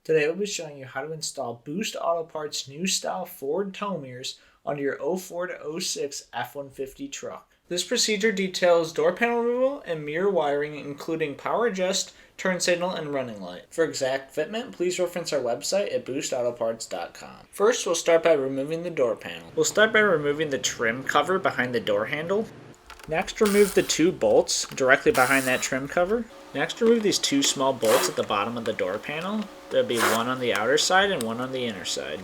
Today we'll be showing you how to install Boost Auto Parts' new style Ford tow mirrors onto your 04 to 06 F-150 truck. This procedure details door panel removal and mirror wiring, including power adjust, turn signal, and running light. For exact fitment, please reference our website at boostautoparts.com. First, we'll start by removing the door panel. We'll start by removing the trim cover behind the door handle. Next, remove the two bolts directly behind that trim cover. Next, remove these two small bolts at the bottom of the door panel. There'll be one on the outer side and one on the inner side.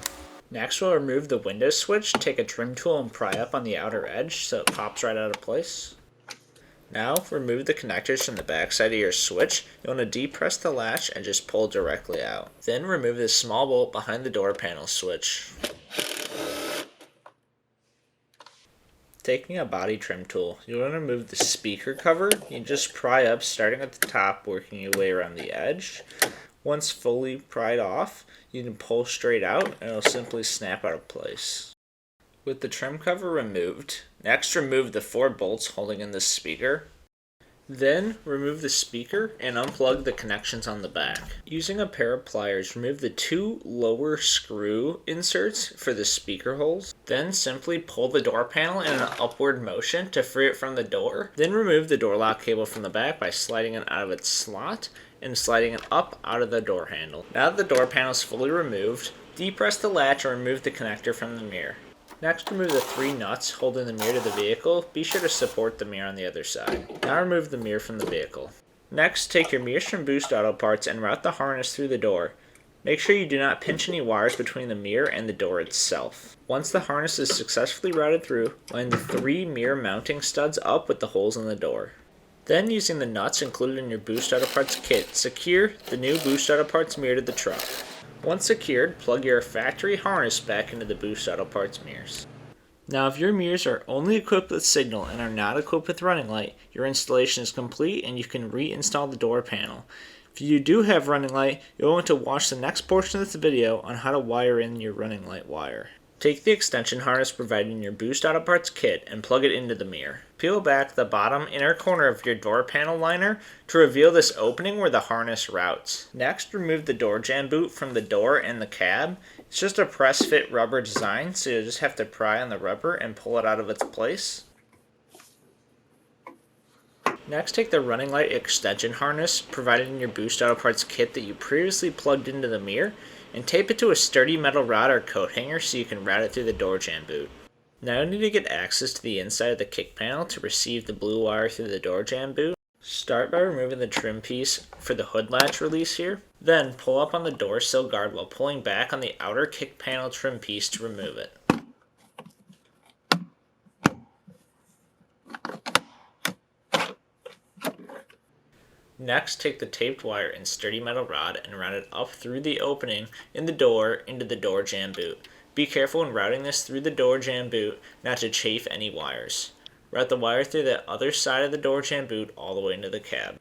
Next, we'll remove the window switch, take a trim tool and pry up on the outer edge so it pops right out of place. Now, remove the connectors from the back side of your switch. You want to depress the latch and just pull directly out. Then remove this small bolt behind the door panel switch. Taking a body trim tool, you want to remove the speaker cover. You just pry up, starting at the top, working your way around the edge. Once fully pried off, you can pull straight out and it'll simply snap out of place. With the trim cover removed, next remove the 4 bolts holding in the speaker. Then remove the speaker and unplug the connections on the back. Using a pair of pliers, remove the 2 lower screw inserts for the speaker holes. Then simply pull the door panel in an upward motion to free it from the door. Then remove the door lock cable from the back by sliding it out of its slot and sliding it up out of the door handle. Now that the door panel is fully removed, depress the latch and remove the connector from the mirror. Next, remove the 3 nuts holding the mirror to the vehicle. Be sure to support the mirror on the other side. Now remove the mirror from the vehicle. Next, take your mirrors from Boost Auto Parts and route the harness through the door. Make sure you do not pinch any wires between the mirror and the door itself. Once the harness is successfully routed through, line the 3 mirror mounting studs up with the holes in the door. Then, using the nuts included in your Boost Auto Parts kit, secure the new Boost Auto Parts mirror to the truck. Once secured, plug your factory harness back into the Boost Auto Parts mirrors. Now, if your mirrors are only equipped with signal and are not equipped with running light, your installation is complete and you can reinstall the door panel. If you do have running light, you'll want to watch the next portion of this video on how to wire in your running light wire. Take the extension harness provided in your Boost Auto Parts kit and plug it into the mirror. Peel back the bottom inner corner of your door panel liner to reveal this opening where the harness routes. Next, remove the door jamb boot from the door and the cab. It's just a press fit rubber design, so you'll just have to pry on the rubber and pull it out of its place. Next, take the running light extension harness provided in your Boost Auto Parts kit that you previously plugged into the mirror and tape it to a sturdy metal rod or coat hanger so you can route it through the door jamb boot. Now you need to get access to the inside of the kick panel to receive the blue wire through the door jamb boot. Start by removing the trim piece for the hood latch release here. Then pull up on the door sill guard while pulling back on the outer kick panel trim piece to remove it. Next, take the taped wire and sturdy metal rod and route it up through the opening in the door into the door jamb boot. Be careful when routing this through the door jamb boot not to chafe any wires. Route the wire through the other side of the door jamb boot all the way into the cab.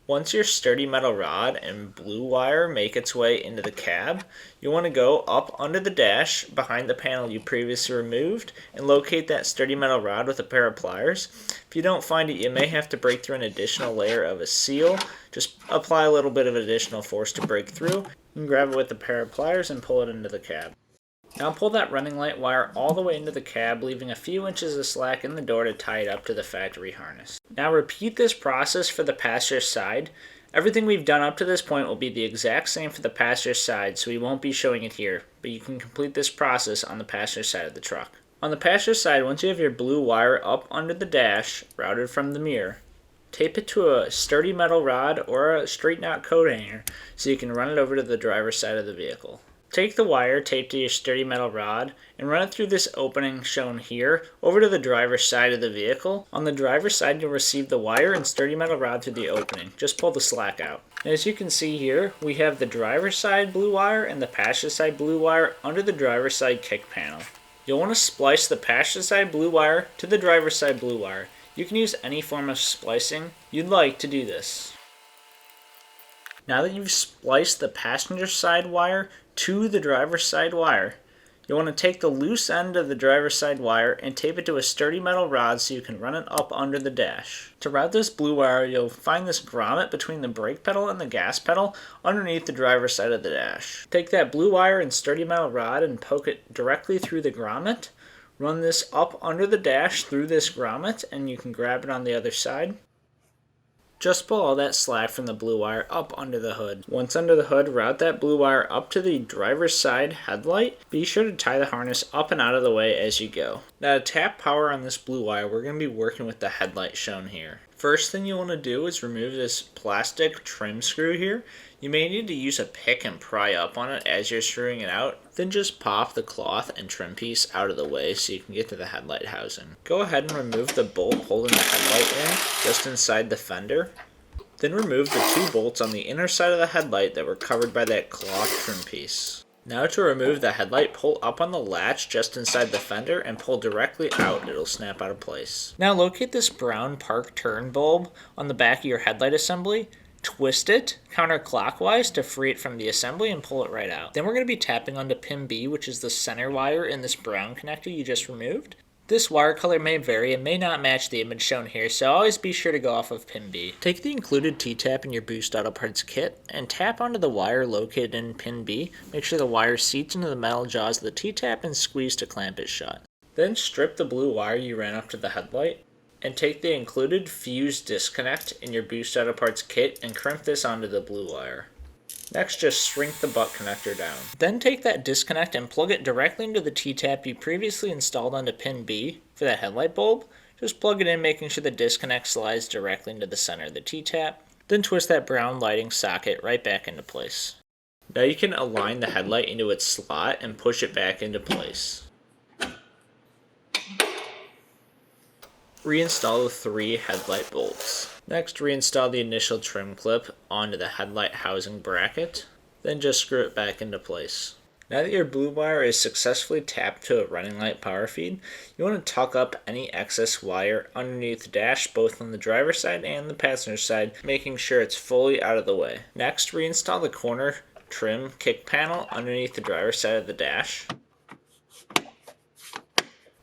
Once your sturdy metal rod and blue wire make its way into the cab, you want to go up under the dash behind the panel you previously removed and locate that sturdy metal rod with a pair of pliers. If you don't find it, you may have to break through an additional layer of a seal. Just apply a little bit of additional force to break through. You can grab it with a pair of pliers and pull it into the cab. Now pull that running light wire all the way into the cab, leaving a few inches of slack in the door to tie it up to the factory harness. Now repeat this process for the passenger side. Everything we've done up to this point will be the exact same for the passenger side, so we won't be showing it here, but you can complete this process on the passenger side of the truck. On the passenger side, once you have your blue wire up under the dash, routed from the mirror, tape it to a sturdy metal rod or a straight knot coat hanger so you can run it over to the driver's side of the vehicle. Take the wire taped to your sturdy metal rod and run it through this opening shown here over to the driver's side of the vehicle. On the driver's side, you'll receive the wire and sturdy metal rod through the opening. Just pull the slack out. And as you can see here, we have the driver's side blue wire and the passenger side blue wire under the driver's side kick panel. You'll want to splice the passenger side blue wire to the driver's side blue wire. You can use any form of splicing you'd like to do this. Now that you've spliced the passenger side wire to the driver's side wire, You'll want to take the loose end of the driver's side wire and tape it to a sturdy metal rod so you can run it up under the dash. To route this blue wire, you'll find this grommet between the brake pedal and the gas pedal underneath the driver's side of the dash. Take that blue wire and sturdy metal rod and poke it directly through the grommet. Run this up under the dash through this grommet and you can grab it on the other side. Just pull all that slack from the blue wire up under the hood. Once under the hood, route that blue wire up to the driver's side headlight. Be sure to tie the harness up and out of the way as you go. Now to tap power on this blue wire, we're going to be working with the headlight shown here. First thing you want to do is remove this plastic trim screw here. You may need to use a pick and pry up on it as you're screwing it out. Then just pop the cloth and trim piece out of the way so you can get to the headlight housing. Go ahead and remove the bolt holding the headlight in just inside the fender. Then remove the two bolts on the inner side of the headlight that were covered by that cloth trim piece. Now to remove the headlight, pull up on the latch just inside the fender and pull directly out. It'll snap out of place. Now locate this brown park turn bulb on the back of your headlight assembly. Twist it counterclockwise to free it from the assembly and pull it right out. Then we're going to be tapping onto pin B, which is the center wire in this brown connector you just removed. This wire color may vary and may not match the image shown here, so always be sure to go off of pin B. Take the included T-tap in your Boost Auto Parts kit and tap onto the wire located in pin B. Make sure the wire seats into the metal jaws of the T-tap and squeeze to clamp it shut. Then strip the blue wire you ran up to the headlight and take the included fuse disconnect in your Boost Auto Parts kit and crimp this onto the blue wire. Next, just shrink the butt connector down. Then take that disconnect and plug it directly into the T-tap you previously installed onto pin B for that headlight bulb. Just plug it in, making sure the disconnect slides directly into the center of the T-tap. Then twist that brown lighting socket right back into place. Now you can align the headlight into its slot and push it back into place. Reinstall the 3 headlight bolts. Next, reinstall the initial trim clip onto the headlight housing bracket, then just screw it back into place. Now that your blue wire is successfully tapped to a running light power feed, you want to tuck up any excess wire underneath the dash, both on the driver's side and the passenger side, making sure it's fully out of the way. Next, reinstall the corner trim kick panel underneath the driver's side of the dash.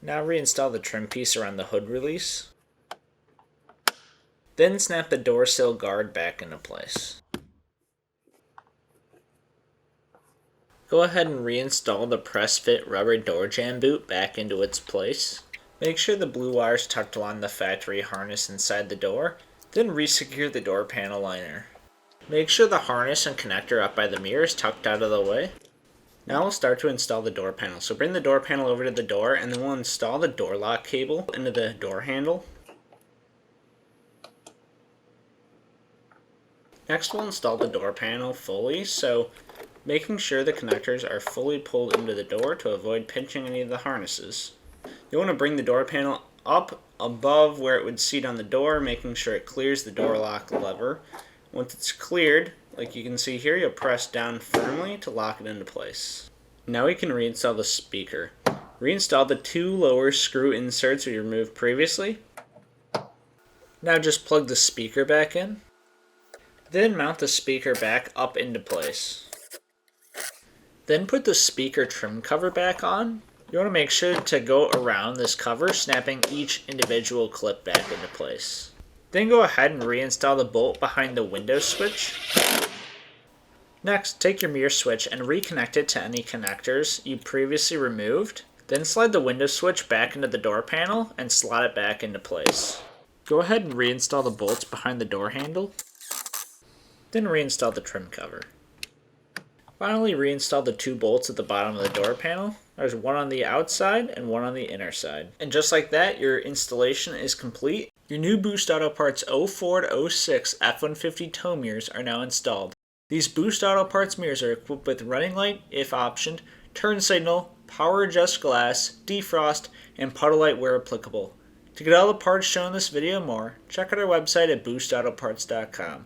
Now reinstall the trim piece around the hood release. Then snap the door sill guard back into place. Go ahead and reinstall the press fit rubber door jamb boot back into its place. Make sure the blue wire is tucked along the factory harness inside the door. Then resecure the door panel liner. Make sure the harness and connector up by the mirror is tucked out of the way. Now we'll start to install the door panel. So bring the door panel over to the door and then we'll install the door lock cable into the door handle. Next we'll install the door panel fully, so making sure the connectors are fully pulled into the door to avoid pinching any of the harnesses. You want to bring the door panel up above where it would seat on the door, making sure it clears the door lock lever. Once it's cleared, like you can see here, you'll press down firmly to lock it into place. Now we can reinstall the speaker. Reinstall the 2 lower screw inserts we removed previously. Now just plug the speaker back in. Then mount the speaker back up into place. Then put the speaker trim cover back on. You want to make sure to go around this cover, snapping each individual clip back into place. Then go ahead and reinstall the bolt behind the window switch. Next, take your mirror switch and reconnect it to any connectors you previously removed. Then slide the window switch back into the door panel and slot it back into place. Go ahead and reinstall the bolts behind the door handle. Then reinstall the trim cover. Finally, reinstall the 2 bolts at the bottom of the door panel. There's one on the outside and one on the inner side. And just like that, your installation is complete. Your new Boost Auto Parts 04 to 06 F150 tow mirrors are now installed. These Boost Auto Parts mirrors are equipped with running light, if optioned, turn signal, power adjust glass, defrost, and puddle light where applicable. To get all the parts shown in this video and more, check out our website at boostautoparts.com.